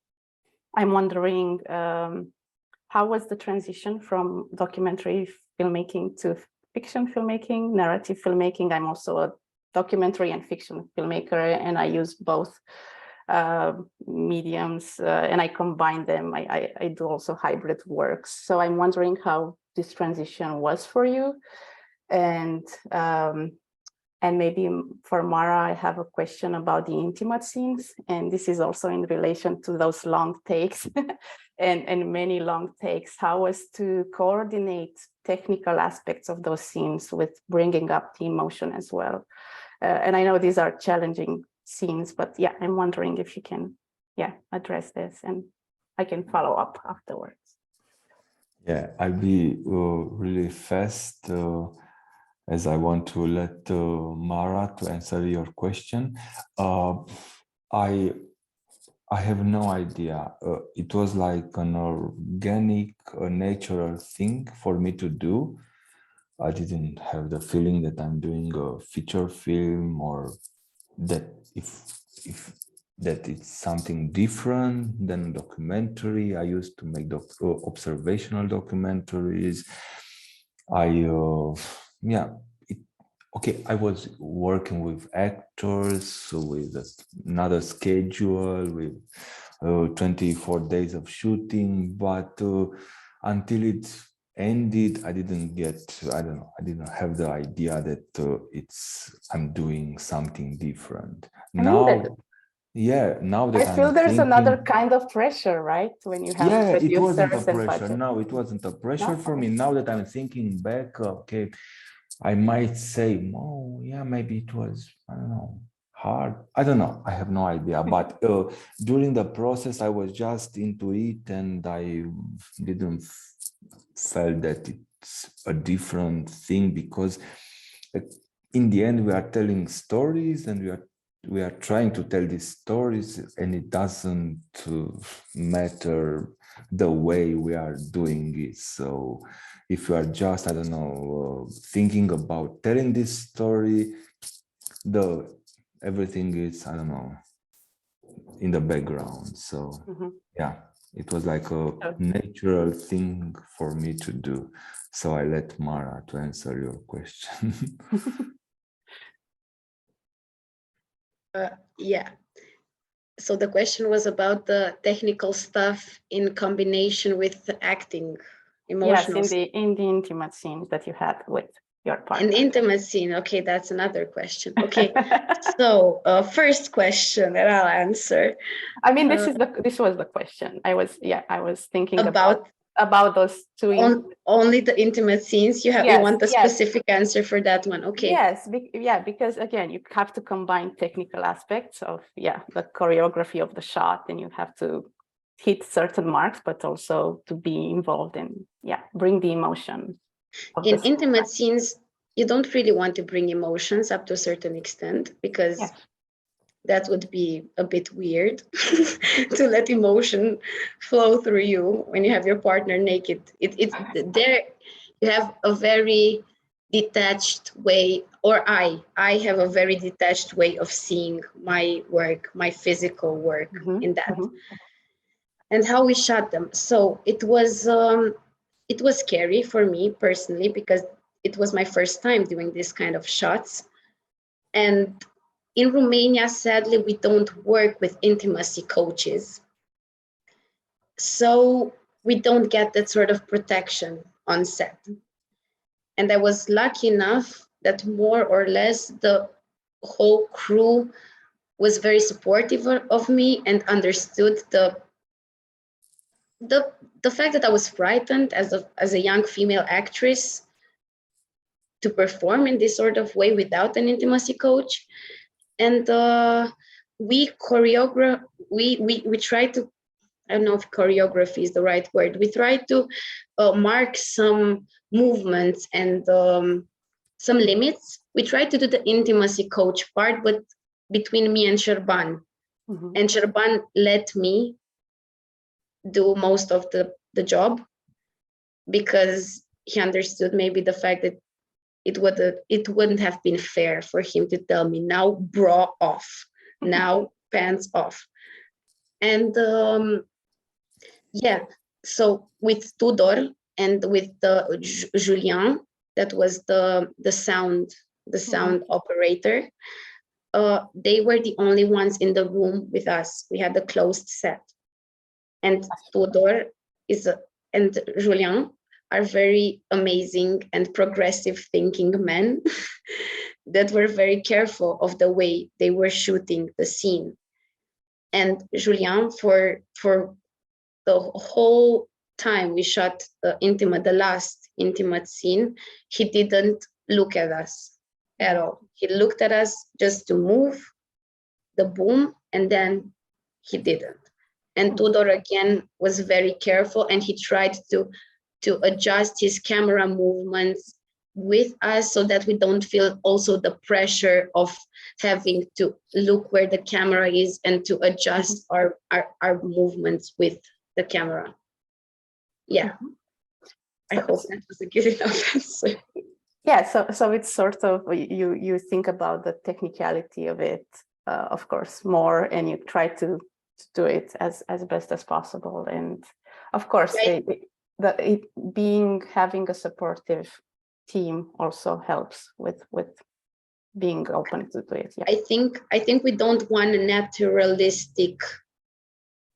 S8: I'm wondering, how was the transition from documentary filmmaking to fiction filmmaking, narrative filmmaking? I'm also a documentary and fiction filmmaker, and I use both mediums, and I combine them. I do also hybrid works. So I'm wondering how this transition was for you. And maybe for Mara, I have a question about the intimate scenes. And this is also in relation to those long takes and many long takes. How was to coordinate technical aspects of those scenes with bringing up the emotion as well? And I know these are challenging scenes, but yeah, I'm wondering if you can, address this, and I can follow up afterwards.
S3: Yeah, I'll be really fast. as I want to let Mara to answer your question. I have no idea. It was like an organic, natural thing for me to do. I didn't have the feeling that I'm doing a feature film, or that if that it's something different than a documentary. I used to make observational documentaries. I was working with actors with another schedule, with 24 days of shooting, but until it ended, I didn't have the idea that I'm doing something different. Now that
S8: I feel
S3: I'm
S8: there's another
S3: thinking,
S8: kind of pressure, right? When you have
S3: it wasn't a
S8: producers and
S3: pressure.
S8: budget.
S3: No, it wasn't a pressure
S8: No?
S3: for me. Now that I'm thinking back, okay, I might say, oh, yeah, maybe it was, I don't know, hard. I don't know. I have no idea. But during the process, I was just into it, and I didn't feel that it's a different thing, because in the end, we are telling stories, and we are trying to tell these stories, and it doesn't matter the way we are doing it. So if you are just, I don't know, thinking about telling this story, everything is, I don't know, in the background. So yeah, it was like a natural thing for me to do. So I let Mara to answer your question.
S4: Yeah. So the question was about the technical stuff in combination with the acting, emotional.
S8: Yes, in the intimate scenes that you had with your partner.
S4: An intimate scene. Okay, that's another question. Okay, so first question that I'll answer.
S8: I mean, this was the question. I was thinking about those two.
S4: Only the intimate scenes. You want a specific answer for that one. Okay.
S8: Yes, because again, you have to combine technical aspects of the choreography of the shot, and you have to hit certain marks, but also to be involved in bring the emotion.
S4: In intimate scenes, you don't really want to bring emotions up to a certain extent, because that would be a bit weird to let emotion flow through you when you have your partner naked. It's there. You have a very detached way, or I have a very detached way of seeing my work, my physical work in that, and how we shot them. So it was scary for me personally, because it was my first time doing this kind of shots. And in Romania, sadly, we don't work with intimacy coaches. So we don't get that sort of protection on set. And I was lucky enough that more or less the whole crew was very supportive of me and understood the fact that I was frightened as a young female actress to perform in this sort of way without an intimacy coach. And we try to, I don't know if choreography is the right word. We try to mark some movements and some limits. We try to do the intimacy coach part, but between me and Sherban. And Sherban let me do most of the job, because he understood maybe the fact that it wouldn't have been fair for him to tell me, now bra off, now pants off. And so with Tudor and with Julien, that was the sound operator, they were the only ones in the room with us. We had a closed set. And Tudor and Julien are very amazing and progressive thinking men that were very careful of the way they were shooting the scene. And Julien, for the whole time we shot the last intimate scene, he didn't look at us at all. He looked at us just to move the boom, and then he didn't. And Tudor again was very careful, and he tried to adjust his camera movements with us so that we don't feel also the pressure of having to look where the camera is and to adjust our movements with the camera. Yeah, I hope that was a good enough answer.
S8: Yeah, so it's sort of, you think about the technicality of it, of course, more, and you try to do it as best as possible. And of course,
S4: Right.
S8: having a supportive team also helps with being open to do it. Yeah.
S4: I think we don't want naturalistic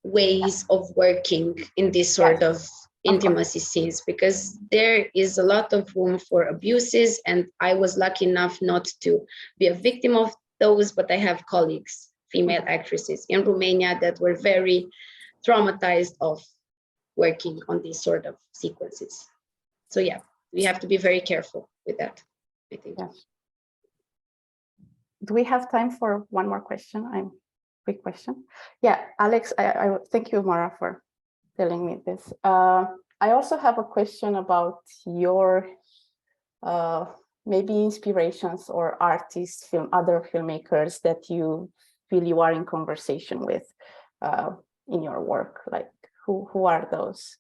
S4: ways of working in this sort of intimacy scenes, because there is a lot of room for abuses, and I was lucky enough not to be a victim of those, but I have colleagues, female actresses in Romania, that were very traumatized of working on these sort of sequences. So yeah, we have to be very careful with that, I think.
S8: Yeah. Do we have time for one more question? Quick question. Yeah, Alex, I thank you, Mara, for telling me this. I also have a question about your maybe inspirations or artists, other filmmakers that you feel you are in conversation with in your work. Like, who are those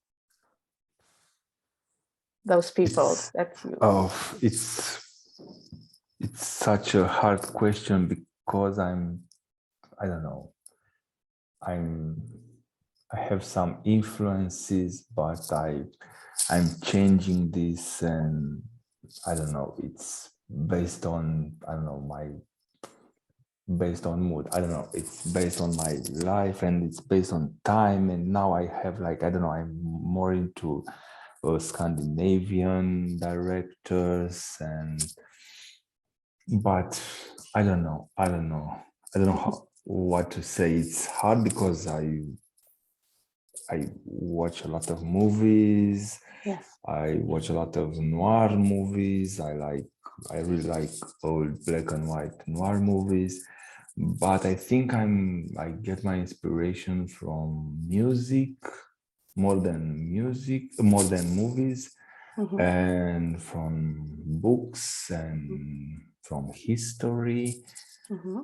S8: people that you?
S3: Oh, it's such a hard question, because I don't know. I have some influences, but I'm changing this, and I don't know. It's based on, I don't know, based on mood. I don't know. It's based on my life, and it's based on time. And now I have, like, I don't know, I'm more into Scandinavian directors, but I don't know what to say. It's hard because I watch a lot of movies.
S8: Yes.
S3: I watch a lot of noir movies. I really like old black and white noir movies. But I think I get my inspiration from music, more than movies, and from books and from history.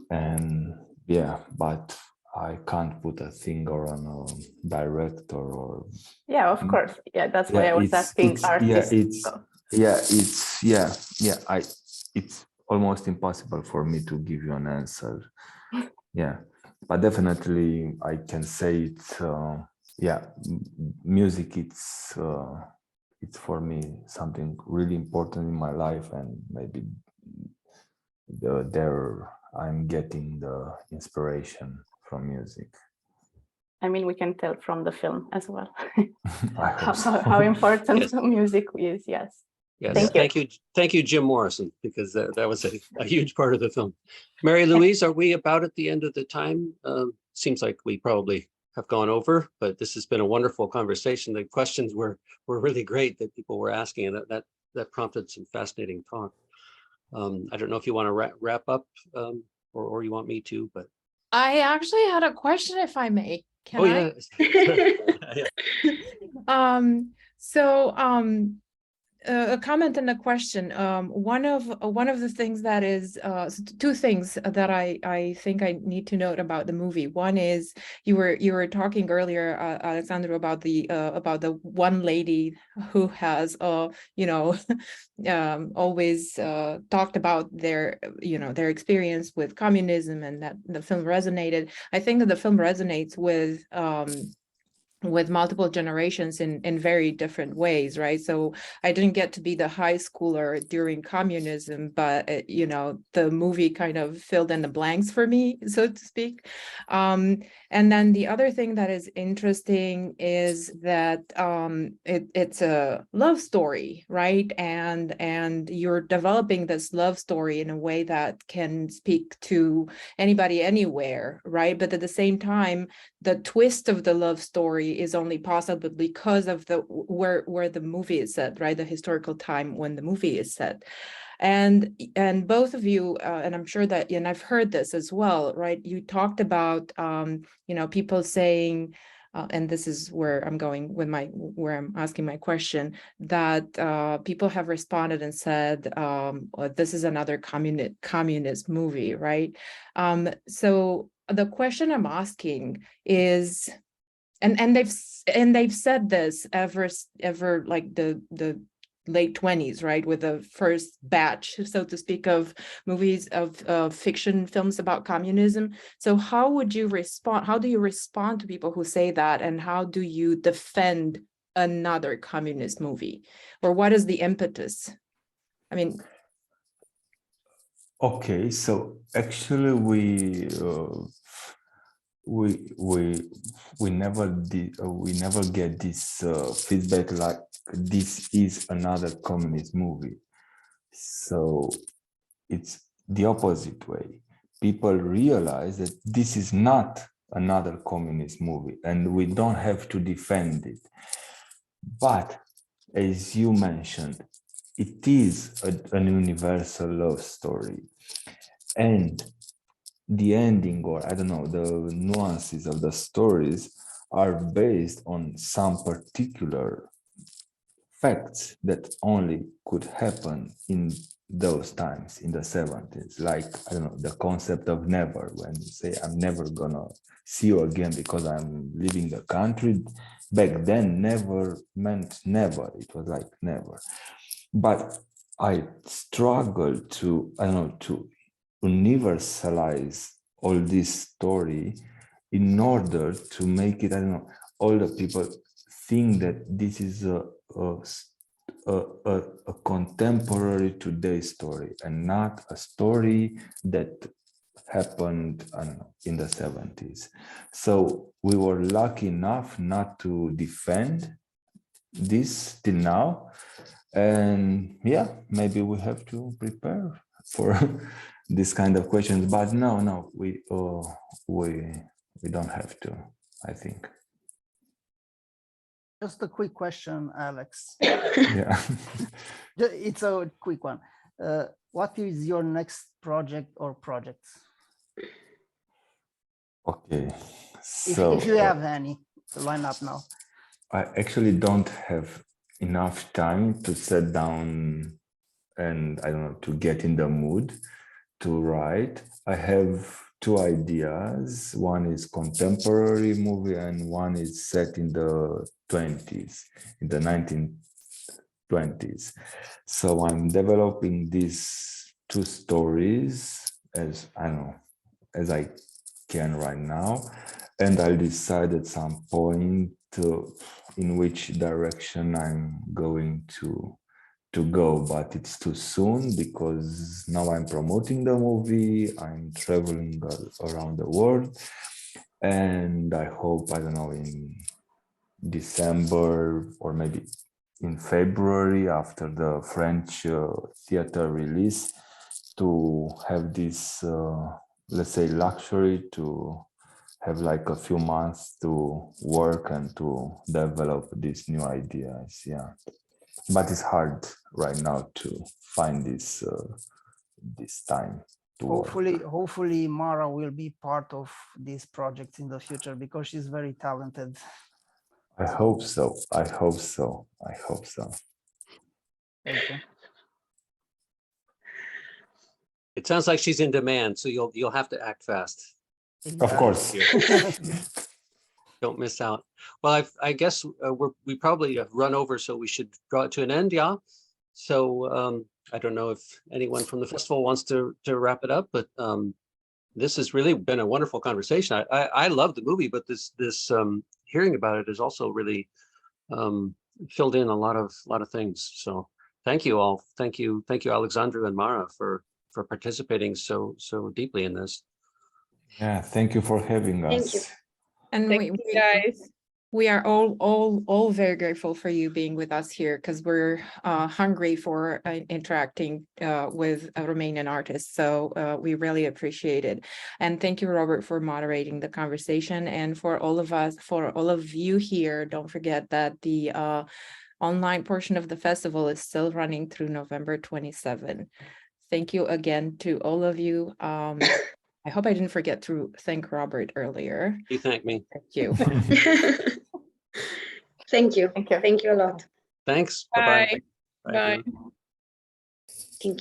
S3: And yeah, but I can't put a finger on a director or.
S8: Yeah, of course. Yeah, that's why I was asking artists.
S3: It's almost impossible for me to give you an answer. Yeah, but definitely I can say it's music. It's for me something really important in my life, and maybe there I'm getting the inspiration from music.
S8: I mean, we can tell from the film as well
S3: I hope so.
S8: how important music is. Yes.
S2: Yes, thank you, Jim Morrison, because that was a huge part of the film. Mary Louise, are we about at the end of the time? Seems like we probably have gone over, but this has been a wonderful conversation. The questions were really great that people were asking, and that prompted some fascinating talk. I don't know if you want to wrap up, or you want me to, but.
S1: I actually had a question, if I may. Can I?
S2: Yeah.
S1: A comment and a question. One of the things that is two things that I think I need to note about the movie. One is you were talking earlier, Alexandru, about the one lady who has always talked about their experience with communism, and that the film resonated. I think that the film resonates with multiple generations in very different ways, right? So I didn't get to be the high schooler during communism, but the movie kind of filled in the blanks for me, so to speak. And then the other thing that is interesting is that it's a love story, right? And you're developing this love story in a way that can speak to anybody anywhere, right? But at the same time, the twist of the love story is only possible because of where the movie is set, right? The historical time when the movie is set. And both of you, and I'm sure that, and I've heard this as well, right? You talked about, people saying, and this is where I'm going with where I'm asking my question, that people have responded and said, this is another communist movie, right? So the question I'm asking is, and they've said this ever like the late 20s, right, with the first batch, so to speak, of movies of fiction films about communism. So how would you respond? How do you respond to people who say that, and how do you defend another communist movie, or what is the impetus? I mean,
S3: okay, so actually we never get this feedback like this is another communist movie. So it's the opposite way. People realize that this is not another communist movie, and we don't have to defend it. But as you mentioned, it is an universal love story, and the ending, or I don't know, the nuances of the stories are based on some particular facts that only could happen in those times, in the 70s. Like, I don't know, the concept of never, when you say, I'm never gonna see you again because I'm leaving the country. Back then, never meant never. It was like never. But I struggled to, I don't know, to universalize all this story in order to make it, I don't know, all the people think that this is a contemporary today story and not a story that happened, I don't know, in the 70s. So we were lucky enough not to defend this till now. And yeah, maybe we have to prepare for this kind of questions, but no, we don't have to, I think.
S6: Just a quick question, Alex.
S3: Yeah.
S6: It's a quick one. What is your next project or projects?
S3: Okay, so
S6: if you have any to line up now.
S3: I actually don't have enough time to sit down and, I don't know, to get in the mood to write. I have two ideas. One is contemporary movie and one is set in the 20s, in the 1920s. So I'm developing these two stories as, I don't know, as I can right now. And I'll decide at some point in which direction I'm going to go, but it's too soon because now I'm promoting the movie, I'm traveling around the world, and I hope, I don't know, in December or maybe in February after the French theater release to have this, let's say, luxury to have like a few months to work and to develop these new ideas. Yeah, but it's hard right now to find this time to
S6: hopefully Mara will be part of these projects in the future because she's very talented.
S3: I hope so. I hope so.
S6: Thank you.
S2: It sounds like she's in demand, so you'll have to act fast.
S6: Exactly.
S3: Of course.
S2: Don't miss out. Well, I guess we probably have run over, so we should draw it to an end. Yeah. So I don't know if anyone from the festival wants to wrap it up, but this has really been a wonderful conversation. I love the movie, but this hearing about it has also really filled in a lot of things. So thank you all. Thank you, Alexandru and Mara, for participating so deeply in this.
S3: Yeah, thank you for having us.
S4: Thank you.
S1: and
S9: Thank you, guys.
S1: we are all very grateful for you being with us here, because we're hungry for interacting with Romanian artists. So we really appreciate it. And thank you, Robert, for moderating the conversation. And for all of you here, don't forget that the online portion of the festival is still running through November 27. Thank you again to all of you. I hope I didn't forget to thank Robert earlier.
S2: You thank me.
S1: Thank you.
S4: Thank you.
S8: Thank you.
S4: Thank you a lot.
S2: Thanks.
S9: Bye.
S2: Bye-bye.
S9: Bye.